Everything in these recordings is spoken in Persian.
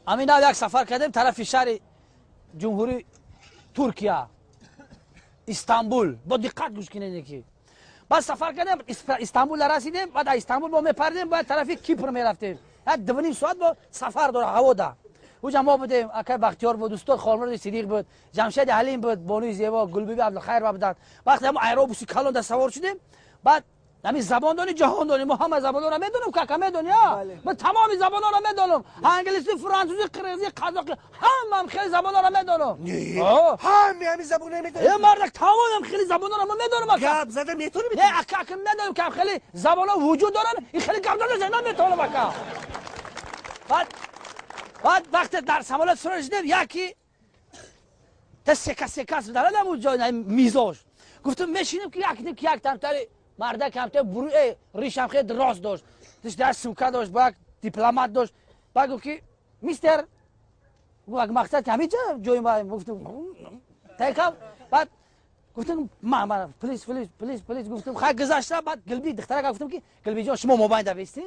همین یک سفر کردیم طرف شهر جمهوری ترکیه استانبول. با دقت گوش کنید که بعد سفر کردیم استانبول رسیدیم. بعد استانبول ما میپردیم بعد طرف کیپر میرفتیم. 2.5 ساعت با سفر داره هوا ده. اونجا ما بودیم اکای بختیار بود، استاد خالمرد صدیق بود، جمشید حلیم بود، بانوی زیبا، گلبیبی عبدالخیر بودن. وقتی ما ایروبوس کلان در سوار شدیم بعد همین زبان دانی جهان دانی. ما همه زبان رو میدونم کاکا میدونی ها. من تمام زبان رو میدونم، انگلیسی، فرانسوی، قرقیزی، قزاقی، هم خیلی زبان رو میدونم. همین زبان رو میدونم. یه مرد تمام خیلی زبان رو میدونم. گپ زدن میتونی نه اکا میدونم که خیلی زبان ها وجود دارن. این خیلی گپ زدن نمیتونم اکا. بعد وقتی در سمالات سر شدیم یکی تا سکس داره نمون جای میزاش گفتم میشینیم که یک تمتری مرده کمتر بروی ریشم خیلی دراز داشت، در سوکه داشت، با یک دیپلمات داشت. بعد گفت که میستر گفت مقصد که همین جای ما گفتم تایکم. بعد گفتم ما پلیس گفتم خیلی گذاشته. بعد قلبی دختره گفتم که قلبی جان شما موبایل دوستی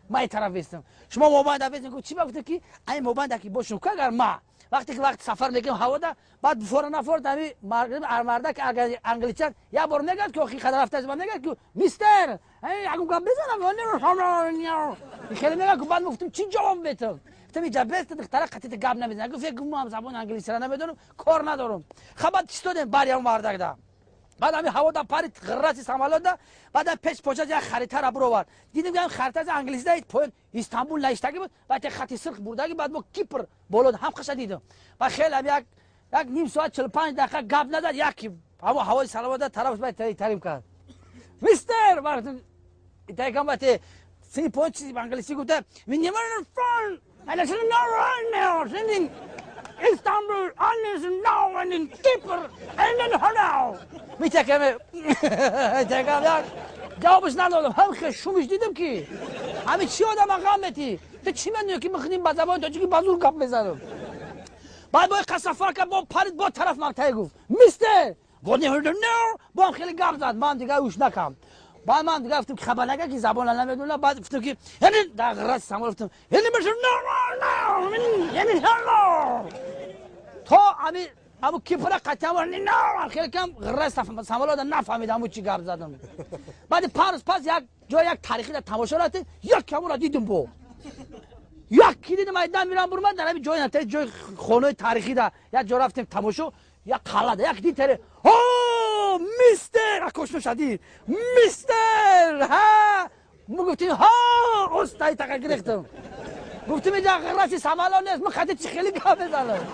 ما طرف هستم، شما موبایل دوستین. گفت چی؟ گفتم که این موبایل که باشون که اگر ما وقتی سفر میکنیم هوا ده بعد فورا همین مرده که اگر انگلیسیان یه بار میگه که اخی خدا رفته از من میگه که میستر اگه گفت بزنم خیلی میگه که بعد گفتم چی جواب میدم؟ گفتم اینجا بست دختره قطعه گپ نمیزنه. گفت فکر کنم زبان انگلیسی را نمیدونم کار ندارم. خبر استودن بریم مرده ده. بعد همین هوا دا پاری غرسی سمالات ده. بعد پیش پوچه یک خریطه را برآورد. دیدیم که خریطه از انگلیسی ده پایین استانبول نوشته بود. بعد خط سرخ بردگی بعد ما کیپر بالود هم خش دیدم. بعد خیلی هم یک نیم ساعت 45 دقیقه گپ نداد. یکی هوای سلامت ده طرف باید تریم کرد. میستر وقتی ایتاکم باید سی پوینت چیزی انگلیسی گفته we never fun and I said no right now sending Istanbul honest now and in keeper and in now میتکم جوابش ندادم. هم خیلی شومش دیدم که همین چی آدم اقامتی تو چی میدونی که میخونیم با زبان تاجیکی بازور گپ بزنم. بعد با قصفر که با پرید با طرف مقطعی گفت میستر گفت نه با هم خیلی گپ زد. من دیگه اوش نکم. بعد من دیگه گفتم خبر نگه که زبان نمیدونم. بعد گفتم که یعنی در غرض سمال گفتم یعنی بشه نه یعنی هلو تو همون کیپر قطعا نه خیلی کم غرض سمال دادم نفهمیدم همون چی گپ زدم. بعد پس یک جای یک تاریخی در تماشا رفتیم یک کمون را دیدم با یکی دیدم ایدن میرم برو من در همین جای خانه تاریخی ده یک جا رفتیم تماشا یک قلعه ده یک دید تره میستر کشم شدید میستر ها ما گفتیم ها استای تقا گرفتم. گفتیم اینجا غرسی سمالان نیست من خطی چی خیلی گاه بزنم.